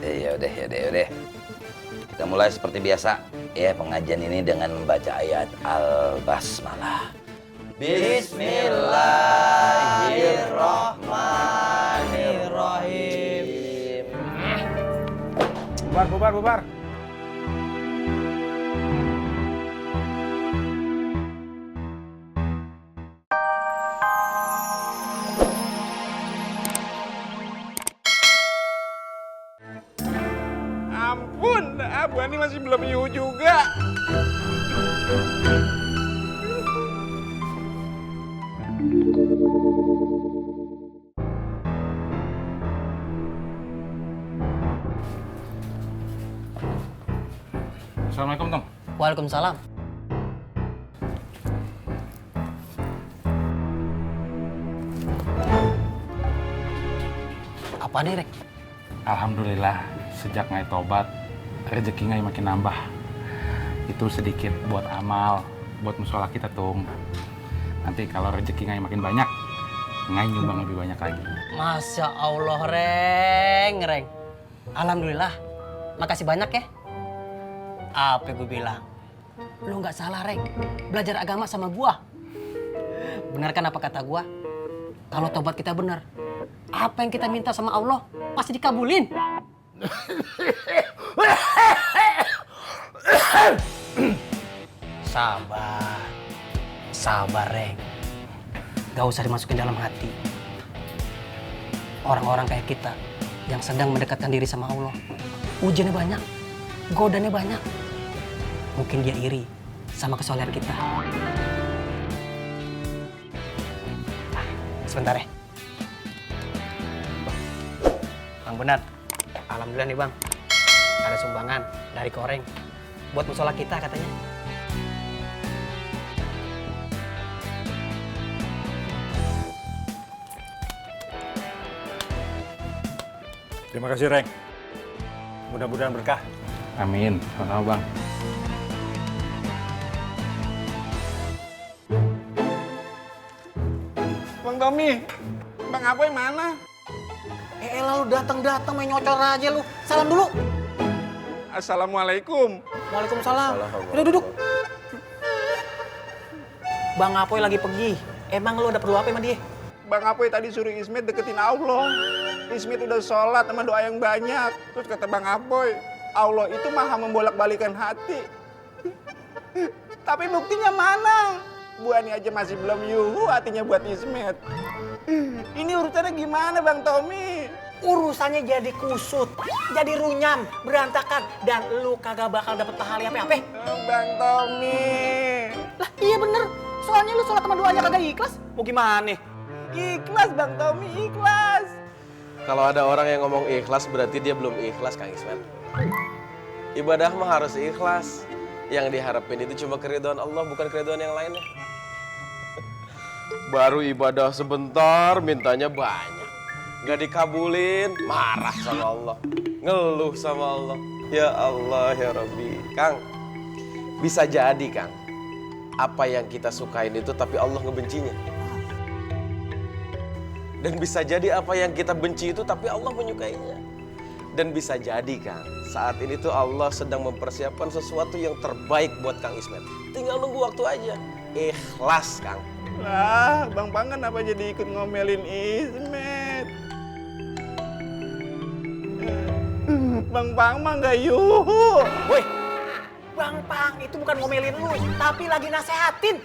Yaudah. Kita mulai seperti biasa ya pengajian ini dengan membaca ayat Al-Basmalah. Bismillahirrahmanirrahim. Bubar. Ampun, Bu Ani masih belum yuh juga. Assalamualaikum, Tom. Waalaikumsalam. Apa nih, Rek? Alhamdulillah, sejak ngai tobat, rezeki ngai makin nambah. Itu sedikit buat amal, buat musola kita, Tung. Nanti kalau rezeki ngai makin banyak, ngai nyumbang lebih banyak lagi. Masya Allah, Reng. Alhamdulillah. Makasih banyak ya. Apa gue bilang? Lu nggak salah, Reng. Belajar agama sama gua. Benar kan apa kata gua? Kalau tobat kita benar, apa yang kita minta sama Allah pasti dikabulin. Sabar, Reng. Gak usah dimasukin dalam hati. Orang-orang kayak kita yang sedang mendekatkan diri sama Allah, ujiannya banyak, godanya banyak. Mungkin dia iri sama kesolehan kita. Sebentar ya. Bang Benar, alhamdulillah nih Bang. Ada sumbangan dari Koreng buat musola kita katanya. Terima kasih, Reng. Mudah-mudahan berkah. Amin, sama-sama, Bang. Bang Tommy, Bang Apoy mana? Elah lu datang main nyocor aja lu. Salam dulu. Assalamualaikum. Waalaikumsalam. Udah duduk. Bang Apoy lagi pergi. Emang lu ada perlu apa sama dia? Bang Apoy tadi suruh Ismet deketin Allah. Ismet udah sholat sama doa yang banyak. Terus kata Bang Apoy, Allah itu maha membolak-balikan hati. Tapi buktinya mana? Bu Ani aja masih belum yuhu hatinya buat Ismet. Ini urusannya gimana Bang Tommy? Urusannya jadi kusut, jadi runyam, berantakan, dan lu kagak bakal dapet pahala apa-apa. Bang Tommy. Lah iya bener, soalnya lu sholat sama doanya kagak ikhlas. Mau gimana? Ikhlas Bang Tommy, ikhlas. Kalau ada orang yang ngomong ikhlas berarti dia belum ikhlas, Kang Ismet. Ibadah mah harus ikhlas. Yang diharapin itu cuma keridhaan Allah, bukan keridhaan yang lainnya. Baru ibadah sebentar, mintanya banyak. Gak dikabulin, marah sama Allah. Ngeluh sama Allah. Ya Allah, ya Rabbi. Kang, bisa jadi Kang, apa yang kita sukain itu tapi Allah ngebencinya. Dan bisa jadi apa yang kita benci itu tapi Allah menyukainya. Dan bisa jadi Kang, saat ini tuh Allah sedang mempersiapkan sesuatu yang terbaik buat Kang Ismet. Tinggal nunggu waktu aja. Ikhlas Kang. Lah, Bang Pang kenapa jadi ikut ngomelin Ismet? Bang Pang mah nggak yuhu. Woi, Bang Pang itu bukan ngomelin lu, tapi lagi nasehatin.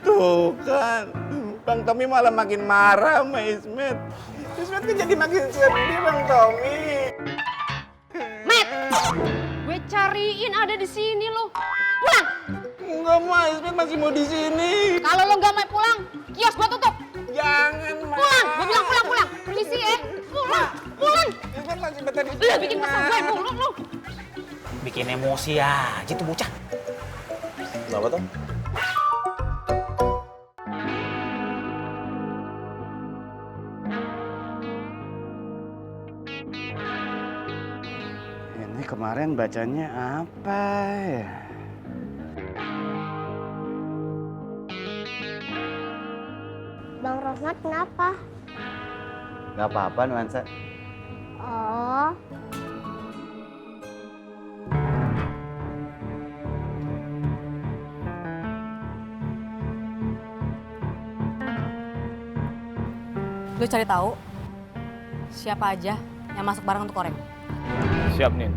Tuh kan, Bang Tommy malah makin marah sama Ismet. Ismet kan jadi makin sedih Bang Tommy. Met, gue cariin ada di sini lo. Pulang. Enggak mah, Ismet masih mau di sini. Kalau lo nggak mau pulang, kios gue tutup. Jangan mah. Pulang, gue bilang pulang. Permisi ya. Pulang. Ismet masih betah di sini. Lu bikin kesel gue mulu lu. Bikin emosi aja tuh bocah. Kenapa tuh? Ini kemarin bacanya apa ya? Bang Rohmat kenapa? Gak apa-apa, Nuansa. Oh, Lu cari tahu siapa aja yang masuk barang untuk koreng. Siap, Nin.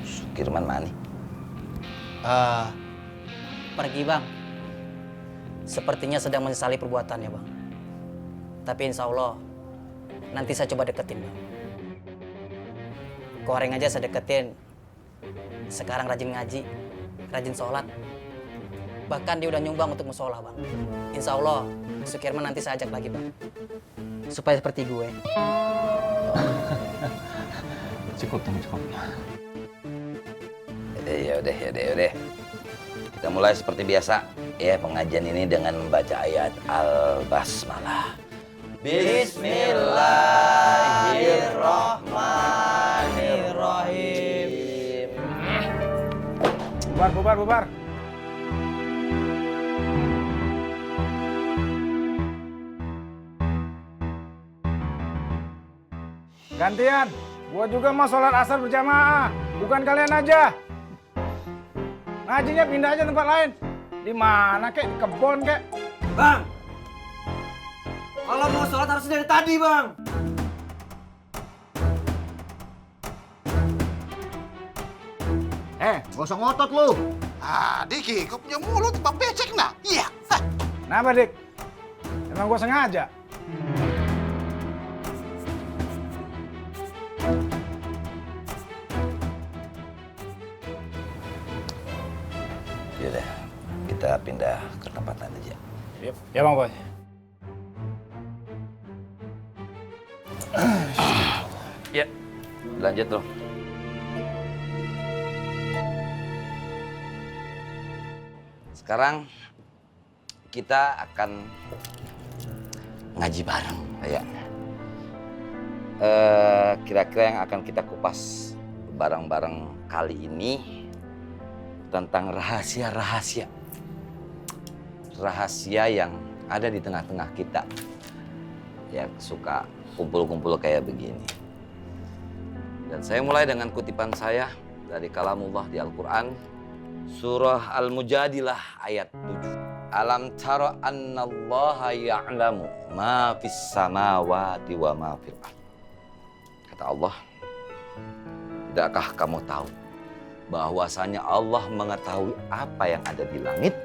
Sukirman mana? Pergi bang. Sepertinya sedang menyesali perbuatannya bang. Tapi insya Allah nanti saya coba deketin bang. Koreng aja saya deketin. Sekarang rajin ngaji, rajin sholat. Bahkan dia udah nyumbang untuk musola bang. Insya Allah Sukirman nanti saya ajak lagi bang. Supaya seperti gue. Cukup, cukup. Ya udah. Kita mulai seperti biasa ya pengajian ini dengan membaca ayat Al-Basmalah. Bismillahirrahmanirrahim. Bubar. Gantian, gua juga mau sholat asar berjamaah. Bukan kalian aja. Ngajinya pindah aja tempat lain. Di mana kek? Di kebon kek? Bang, kalau mau sholat harus dari tadi bang. Gak usah ngotot lu. Diki, kau punya mulut bang becek nah. Iya. Kenapa, Dik? Emang gua sengaja. Yaudah, kita pindah ke tempat lain aja. Ya Bang Boy. Ya, lanjut loh. Sekarang kita akan ngaji bareng, ya. Kira-kira yang akan kita kupas bareng-bareng kali ini tentang rahasia-rahasia yang ada di tengah-tengah kita, ya suka kumpul-kumpul kayak begini. Dan saya mulai dengan kutipan saya dari kalamullah di Al-Quran. Surah Al-Mujadilah ayat 7. Alam tara annallaha ya'lamu ma fis samawati wa ma fil ardh. Kata Allah, tidakkah kamu tahu bahwasanya Allah mengetahui apa yang ada di langit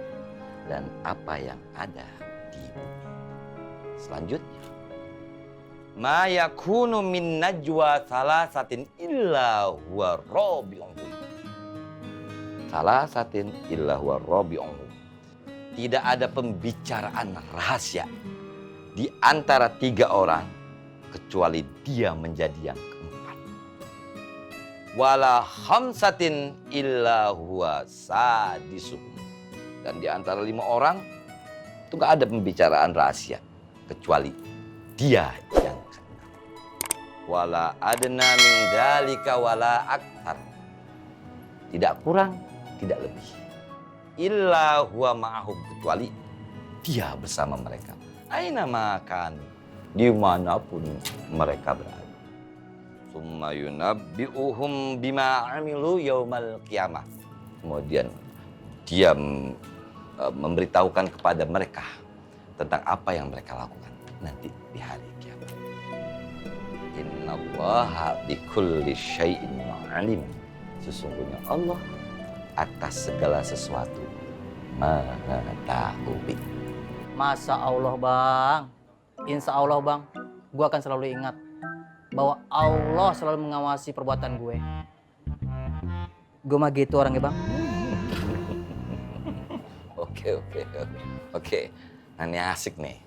dan apa yang ada di bumi. Selanjutnya, ma yakunu min najwa thalathatin illa huwa rabi'uhum. Salasatin illa huwa rabi'uhum. Tidak ada pembicaraan rahasia di antara 3 orang kecuali dia menjadi yang keempat. Wala khamsatin illa huwa sadisuhum. Dan di antara 5 orang itu gak ada pembicaraan rahasia kecuali dia yang keenam. Wala adna min dalika wala aktar. Tidak kurang, tidak lebih. Illa huwa ma'ahum, kecuali dia bersama mereka. Aina makan, dimanapun mereka berada. Summa yunabbi'uhum bima amilu yaumal qiyamah. Kemudian dia memberitahukan kepada mereka tentang apa yang mereka lakukan nanti di hari kiamat. Innallaha bikulli syai'in alim. Sesungguhnya Allah atas segala sesuatu mengetahui. Masa Allah bang, insya Allah bang, gue akan selalu ingat bahwa Allah selalu mengawasi perbuatan gue. Gue mah gitu orangnya bang. Oke. Nah ini asik nih.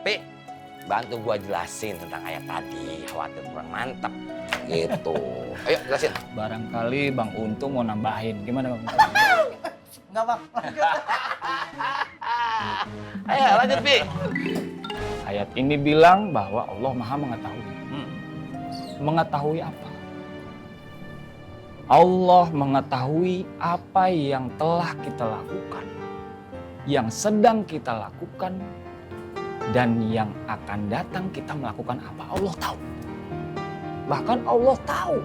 Pi, bantu gua jelasin tentang ayat tadi, khawatir kurang mantap. Gitu. Ayo jelasin. Barangkali Bang Untung mau nambahin. Gimana Bang? Enggak bang. Ayo lanjut Pi. Ayat ini bilang bahwa Allah Maha mengetahui. Mengetahui apa? Allah mengetahui apa yang telah kita lakukan, yang sedang kita lakukan, dan yang akan datang kita melakukan apa. Allah tahu. Bahkan Allah tahu